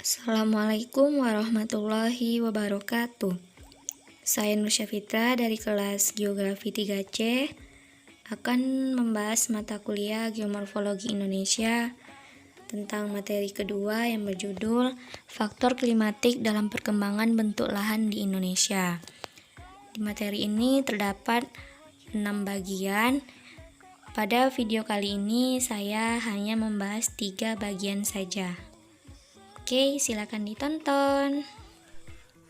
Assalamualaikum warahmatullahi wabarakatuh. Saya Nur Syafitra dari kelas Geografi 3C akan membahas mata kuliah Geomorfologi Indonesia tentang materi kedua yang berjudul Faktor Klimatik dalam Perkembangan Bentuk Lahan di Indonesia. Di materi ini terdapat 6 bagian. Pada video kali ini saya hanya membahas 3 bagian saja. Oke, silakan ditonton.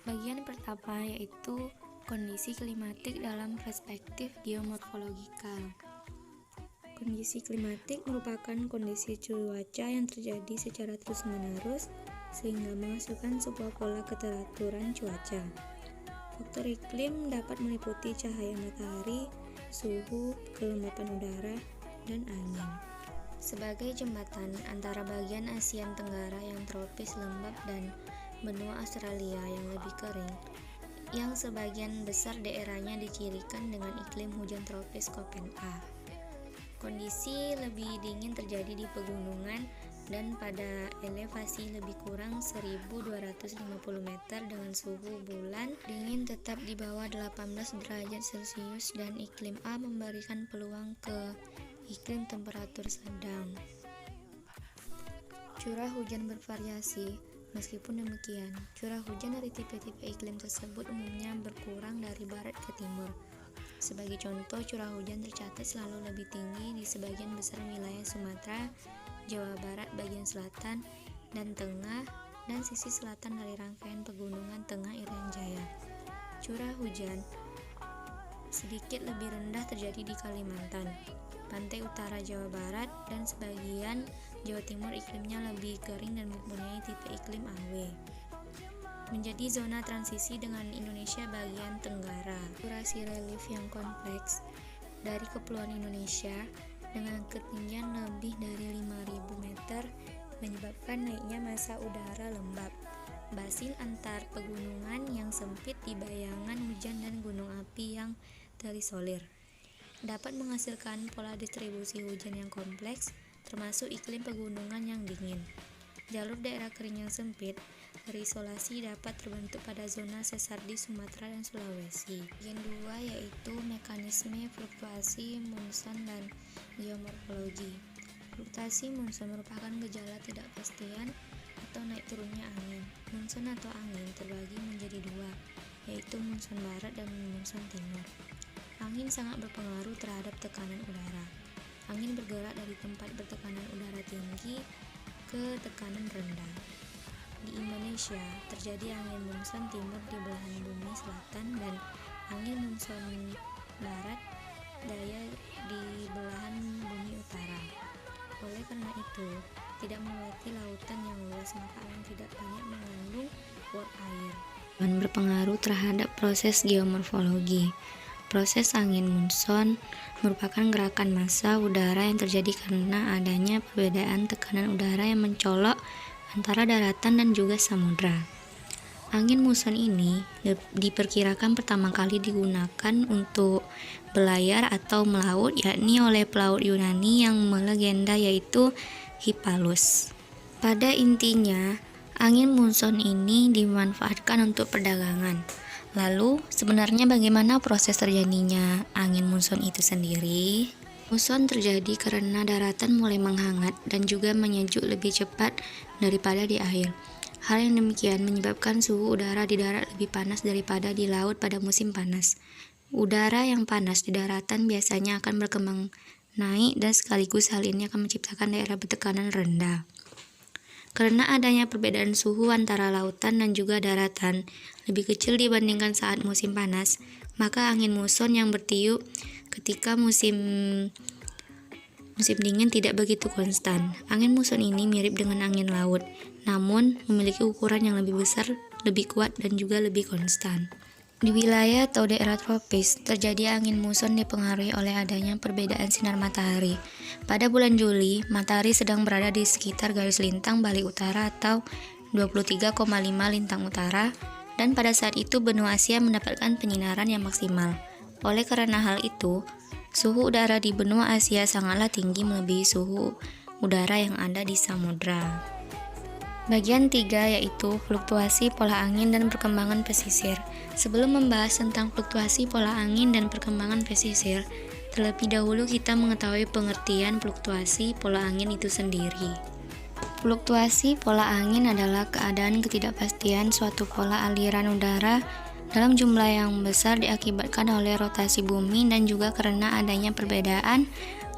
Bagian pertama yaitu kondisi klimatik dalam perspektif geomorfologikal. Kondisi klimatik merupakan kondisi cuaca yang terjadi secara terus-menerus sehingga menghasilkan sebuah pola keteraturan cuaca. Faktor iklim dapat meliputi cahaya matahari, suhu, kelembapan udara, dan angin. Sebagai jembatan antara bagian Asia Tenggara yang tropis lembab dan benua Australia yang lebih kering, yang sebagian besar daerahnya dicirikan dengan iklim hujan tropis Köppen A. Kondisi lebih dingin terjadi di pegunungan dan pada elevasi lebih kurang 1250 meter dengan suhu bulan dingin tetap di bawah 18 derajat Celcius dan iklim A memberikan peluang ke iklim temperatur sedang. Curah hujan bervariasi. Meskipun demikian, curah hujan dari tipe-tipe iklim tersebut umumnya berkurang dari barat ke timur. Sebagai contoh, curah hujan tercatat selalu lebih tinggi di sebagian besar wilayah Sumatera, Jawa Barat bagian selatan dan tengah, dan sisi selatan dari rangkaian pegunungan Tengah Irian Jaya. Curah hujan sedikit lebih rendah terjadi di Kalimantan, pantai utara Jawa Barat, dan sebagian Jawa Timur iklimnya lebih kering dan mempunyai tipe iklim AW. Menjadi zona transisi dengan Indonesia bagian tenggara. Durasi relief yang kompleks dari Kepulauan Indonesia dengan ketinggian lebih dari 5.000 meter menyebabkan naiknya massa udara lembab. Basin antar pegunungan yang sempit di bayangan hujan dan gunung api yang terisolir dapat menghasilkan pola distribusi hujan yang kompleks, termasuk iklim pegunungan yang dingin. Jalur daerah kering yang sempit terisolasi dapat terbentuk pada zona sesar di Sumatera dan Sulawesi. Bagian 2 yaitu mekanisme fluktuasi monsun dan geomorfologi. Fluktuasi monsun merupakan gejala tidak pastian atau naik turunnya angin. Monsun atau angin terbagi menjadi 2, yaitu monsun barat dan monsun timur. Angin sangat berpengaruh terhadap tekanan udara. Angin bergerak dari tempat bertekanan udara tinggi ke tekanan rendah. Di Indonesia, terjadi angin monsun timur di belahan bumi selatan dan angin monsun barat daya di belahan bumi utara. Oleh karena itu, tidak melewati lautan yang luas, maka angin tidak banyak mengandung uap air. Dan berpengaruh terhadap proses geomorfologi. Proses angin monsun merupakan gerakan massa udara yang terjadi karena adanya perbedaan tekanan udara yang mencolok antara daratan dan juga samudra. Angin monsun ini diperkirakan pertama kali digunakan untuk belayar atau melaut, yakni oleh pelaut Yunani yang melegenda yaitu Hippalus. Pada intinya, angin monsun ini dimanfaatkan untuk perdagangan. Lalu, sebenarnya bagaimana proses terjadinya angin monsun itu sendiri? Monsun terjadi karena daratan mulai menghangat dan juga menyejuk lebih cepat daripada di air. Hal yang demikian menyebabkan suhu udara di darat lebih panas daripada di laut pada musim panas. Udara yang panas di daratan biasanya akan berkembang naik dan sekaligus hal ini akan menciptakan daerah bertekanan rendah. Karena adanya perbedaan suhu antara lautan dan juga daratan lebih kecil dibandingkan saat musim panas, maka angin monsun yang bertiup ketika musim dingin tidak begitu konstan. Angin monsun ini mirip dengan angin laut, namun memiliki ukuran yang lebih besar, lebih kuat, dan juga lebih konstan. Di wilayah atau daerah tropis, terjadi angin monsun dipengaruhi oleh adanya perbedaan sinar matahari. Pada bulan Juli, matahari sedang berada di sekitar garis lintang balik utara atau 23,5 lintang utara, dan pada saat itu benua Asia mendapatkan penyinaran yang maksimal. Oleh karena hal itu, suhu udara di benua Asia sangatlah tinggi melebihi suhu udara yang ada di samudra. Bagian 3 yaitu fluktuasi pola angin dan perkembangan pesisir. Sebelum membahas tentang fluktuasi pola angin dan perkembangan pesisir, terlebih dahulu kita mengetahui pengertian fluktuasi pola angin itu sendiri. Fluktuasi pola angin adalah keadaan ketidakpastian suatu pola aliran udara dalam jumlah yang besar diakibatkan oleh rotasi bumi dan juga karena adanya perbedaan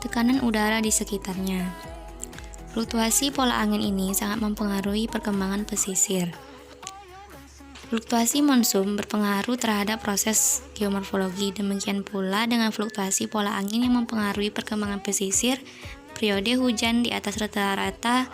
tekanan udara di sekitarnya. Fluktuasi pola angin ini sangat mempengaruhi perkembangan pesisir. Fluktuasi monsun berpengaruh terhadap proses geomorfologi, demikian pula dengan fluktuasi pola angin yang mempengaruhi perkembangan pesisir. Periode hujan di atas rata-rata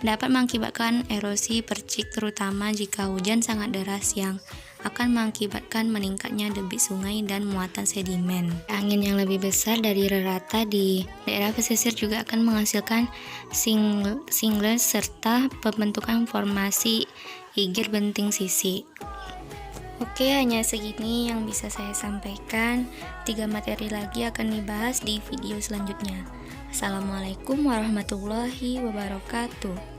dapat mengakibatkan erosi percik, terutama jika hujan sangat deras yang akan mengakibatkan meningkatnya debit sungai dan muatan sedimen. Angin yang lebih besar dari rata di daerah pesisir juga akan menghasilkan singles serta pembentukan formasi igir benting sisi. Oke, hanya segini yang bisa saya sampaikan. 3 materi lagi akan dibahas di video selanjutnya. Assalamualaikum warahmatullahi wabarakatuh.